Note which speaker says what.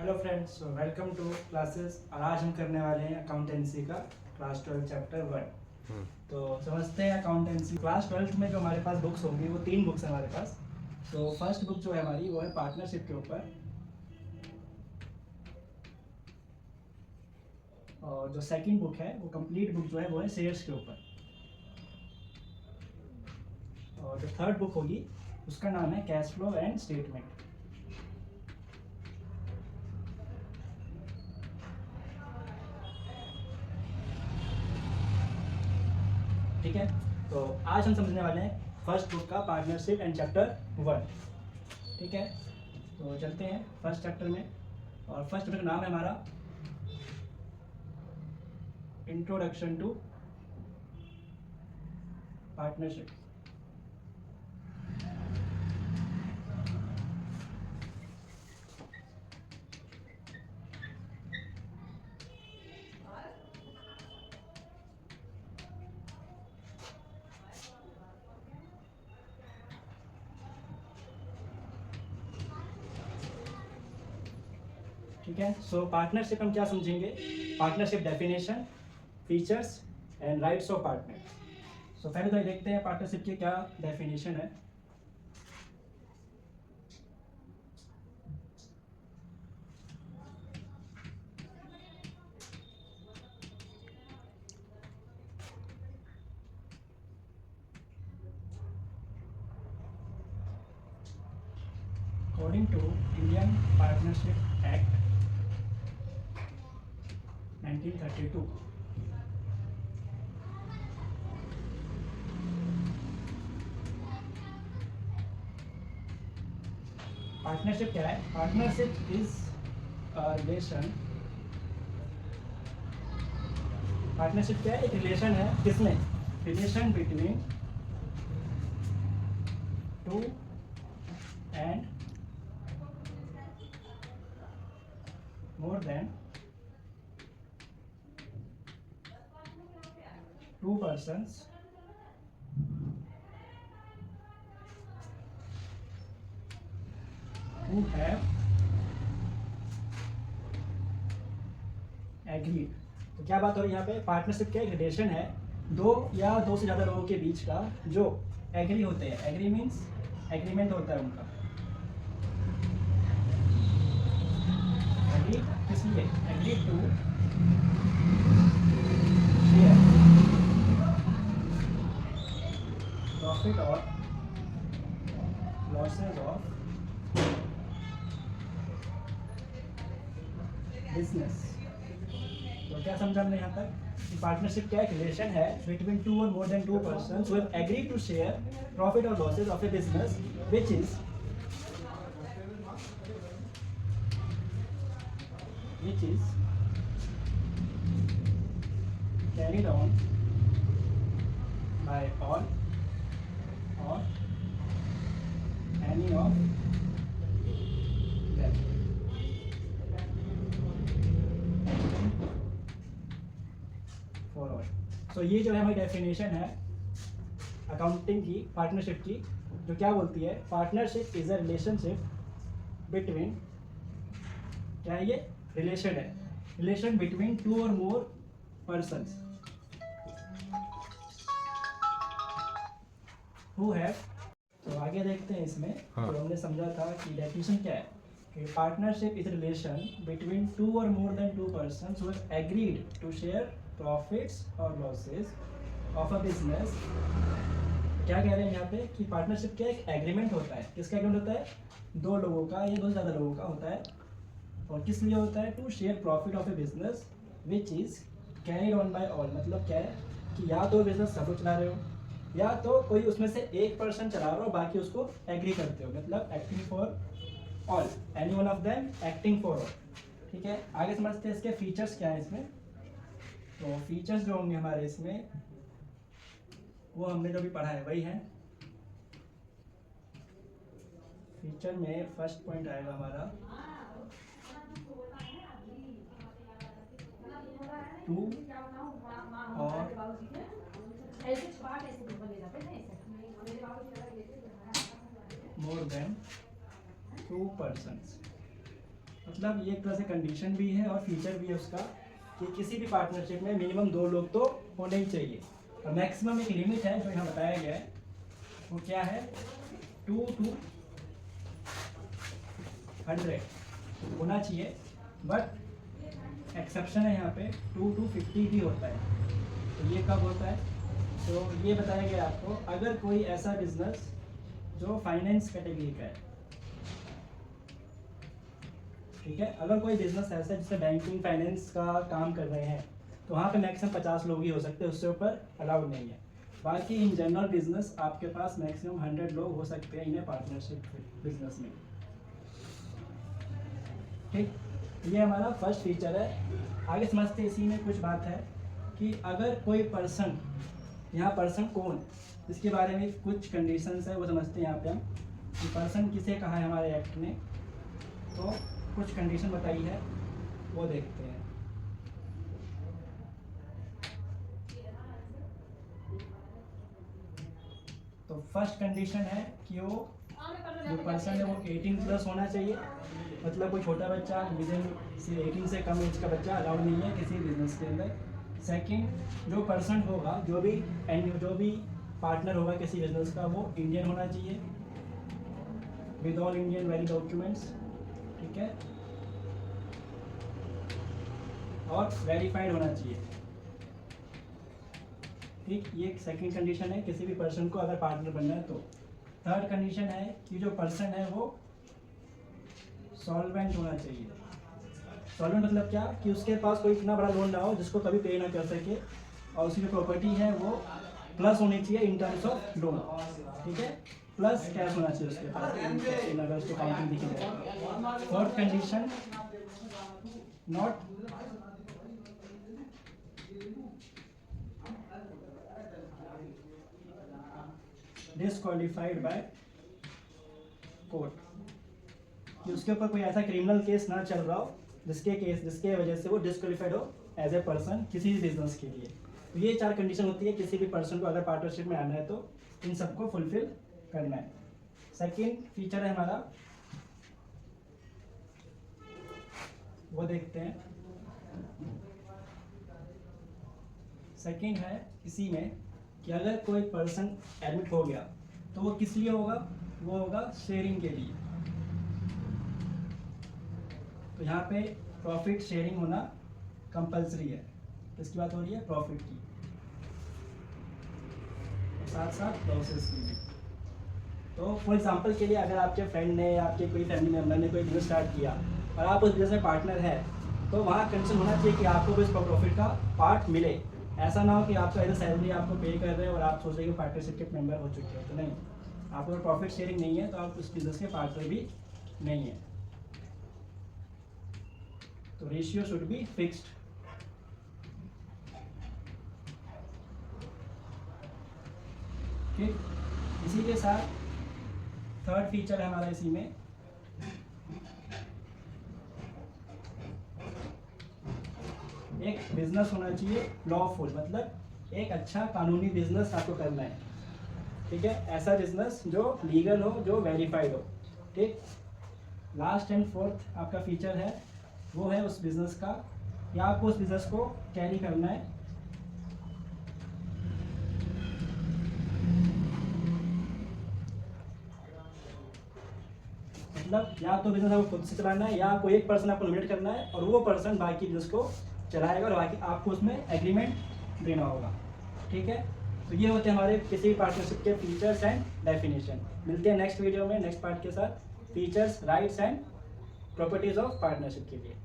Speaker 1: Hello friends, welcome to classes. और आज हम करने वाले हैं अकाउंटेंसी का क्लास 12 चैप्टर 1। तो समझते हैं अकाउंटेंसी। क्लास 12 में जो हमारे पास बुक्स होंगी वो 3 बुक्स हैं हमारे पास। तो फर्स्ट बुक जो है हमारी वो है पार्टनरशिप के ऊपर, और जो सेकंड बुक है वो कंप्लीट बुक जो है वो है शेयर्स के ऊपर, और जो थर्ड बुक होगी उसका नाम है कैश फ्लो एंड स्टेटमेंट। ठीक है, तो आज हम समझने वाले हैं फर्स्ट बुक का पार्टनरशिप एंड चैप्टर 1। ठीक है, तो चलते हैं फर्स्ट चैप्टर में। और फर्स्ट चैप्टर का नाम है हमारा इंट्रोडक्शन टू पार्टनरशिप। ठीक है, सो पार्टनरशिप हम क्या समझेंगे? Partnership definition, features and rights of partner. So पहले तो ये देखते हैं पार्टनरशिप की क्या डेफिनेशन है। According to Indian Partnership Act 1932, partnership क्या है? Partnership is relation. पार्टनरशिप क्या है? एक रिलेशन है। किसमें? Relation between two and more than two persons who have agreed। तो क्या बात हो रही है यहाँ पे? पार्टनरशिप क्या एक रिलेशन है दो या दो से ज़्यादा लोगों के बीच का, जो एग्री होते हैं। एग्री मीन्स एग्रीमेंट होता है उनका। एग्री किस लिए? एग्री टू शेयर प्रॉफिट और लॉसेज ऑफ बिजनेस। तो क्या समझा हमने यहाँ तक? पार्टनरशिप क्या एक रिलेशन है बिटवीन टू और more than two person who have agreed to share profit और losses of a business which is carried on by all or any of them। For all. So ये जो है हमारी definition है accounting की, partnership की, जो क्या बोलती है? Partnership is a relationship between, क्या है ये? रिलेशन है, रिलेशन बिटवीन टू और मोर पर्सन्स हु हैव। तो आगे देखते हैं इसमें। तो हमने समझा था कि डेफिनेशन क्या है कि partnership is relation between two और more than two persons who have agreed to share profits और लॉसेस ऑफ अ बिजनेस। क्या कह रहे हैं यहाँ पे कि पार्टनरशिप क्या एक एग्रीमेंट होता है। किसका एग्रीमेंट होता है? दो लोगों का या दो से ज़्यादा लोगों का होता है। और किस लिए होता है? To share profit of a business which is carried on by all. मतलब क्या है कि या तो बिजनेस सब लोग चला रहे हो, या तो कोई उसमें से एक पर्सन चला रहा हो, बाकी उसको एग्री करते हो। मतलब acting for all, any one of them acting for all. ठीक है, आगे समझते हैं इसके फीचर्स क्या है इसमें। तो फीचर्स जो होंगे हमारे इसमें, वो हमने जो भी पढ़ा है वही है। फीचर में फर्स्ट पॉइंट आएगा हमारा टू और मोर देन टू पर्सन्स। मतलब ये एक तरह से कंडीशन भी है और फीचर भी है उसका कि किसी भी पार्टनरशिप में मिनिमम 2 लोग तो होने ही चाहिए। और मैक्सिमम एक लिमिट है जो यहाँ बताया गया है, वो क्या है 2 to 100 होना चाहिए, बट एक्सेप्शन है यहाँ पे 2 to 50 भी होता है। तो ये कब होता है? तो ये बताया गया आपको, अगर कोई ऐसा बिजनेस जो फाइनेंस कैटेगरी का है, ठीक है, अगर कोई बिजनेस ऐसा है जिससे बैंकिंग फाइनेंस का काम कर रहे हैं तो वहाँ पे मैक्सिमम 50 लोग ही हो सकते हैं, उससे ऊपर अलाउड नहीं है। बाकी इन जनरल बिजनेस आपके पास मैक्सिमम 100 लोग हो सकते हैं इन्हें पार्टनरशिप बिजनेस में। ठीक, ये हमारा फर्स्ट फीचर है। आगे समझते इसी में कुछ बात है कि अगर कोई पर्सन, यहाँ पर्सन कौन, इसके बारे में कुछ कंडीशंस है वो समझते हैं यहाँ पे हम कि पर्सन किसे कहा है हमारे एक्ट में। तो कुछ कंडीशन बताई है वो देखते हैं। तो फर्स्ट कंडीशन है कि वो जो पर्सन है वो 18 प्लस होना चाहिए, मतलब कोई छोटा बच्चा विदिन 18 से कम एज का बच्चा अलाउड नहीं है किसी बिजनेस के अंदर। सेकंड, जो पर्सन होगा, जो भी पार्टनर होगा किसी बिजनेस का, वो इंडियन होना चाहिए with all Indian valid documents, ठीक है, और वेरीफाइड होना चाहिए। ठीक, ये सेकंड कंडीशन है किसी भी पर्सन को अगर पार्टनर बनना है तो। थर्ड कंडीशन है कि जो पर्सन है वो सॉल्वेंट होना चाहिए। सॉल्वेंट मतलब क्या कि उसके पास कोई इतना बड़ा लोन ना हो जिसको कभी पे ना कर सके, और उसकी जो प्रॉपर्टी है वो प्लस होनी चाहिए इन टर्म्स ऑफ लोन, ठीक है, प्लस कैश होना चाहिए उसके पास इन अगर उसको काउंटिंग देखी जाए। Fourth condition, not disqualified by court, कि उसके ऊपर कोई ऐसा क्रिमिनल केस ना चल रहा हो जिसके वजह से वो डिस्क्वालिफाइड हो एज ए पर्सन किसी भी बिजनेस के लिए। तो ये 4 कंडीशन होती है किसी भी पर्सन को अगर पार्टनरशिप में आना है तो इन सबको फुलफिल करना है। सेकंड फीचर है हमारा, वो देखते हैं। सेकंड है इसी में कि अगर कोई पर्सन एडमिट हो गया तो वो किस लिए होगा? वो होगा शेयरिंग के लिए। तो यहाँ पे प्रॉफिट शेयरिंग होना कंपलसरी है। किसकी बात हो रही है? प्रॉफिट की, साथ साथ लॉसेस की भी। तो फॉर एग्जांपल के लिए अगर आपके फ्रेंड ने या आपके कोई फैमिली मेम्बर ने कोई बिजनेस स्टार्ट किया और आप उस बिजनेस में पार्टनर है, तो वहाँ कंडीशन होना चाहिए कि आपको भी उस प्रॉफिट का पार्ट मिले। ऐसा ना हो कि आपका एज सैलरी आपको पे कर रहे हैं और आप सोच रहे हैं कि पार्टनरशिप के मेंबर हो चुके हैं, तो नहीं, आपको प्रॉफिट शेयरिंग नहीं है तो आप उस बिजनेस के पार्टनर भी नहीं है। तो रेशियो शुड बी फिक्स्ड। ठीक, इसी के साथ थर्ड फीचर है हमारा इसी में, एक बिजनेस होना चाहिए लॉफुल, मतलब एक अच्छा कानूनी बिजनेस आपको करना है, ठीक है, ऐसा बिजनेस जो लीगल हो, जो वेरीफाइड हो। ठीक, लास्ट एंड फोर्थ आपका फीचर है वो है उस बिजनेस का, या आपको उस बिजनेस को कैरी करना है। मतलब या तो बिजनेस आपको खुद से चलाना है या कोई एक पर्सन आपको नॉमिनेट करना है और वो पर्सन बाकी बिजनेस को चलाएगा और बाकी आपको उसमें एग्रीमेंट देना होगा। ठीक है, तो ये होते हैं हमारे किसी भी पार्टनरशिप के फीचर्स एंड डेफिनेशन। मिलते हैं नेक्स्ट वीडियो में नेक्स्ट पार्ट के साथ, features, rights and properties of partnership के लिए।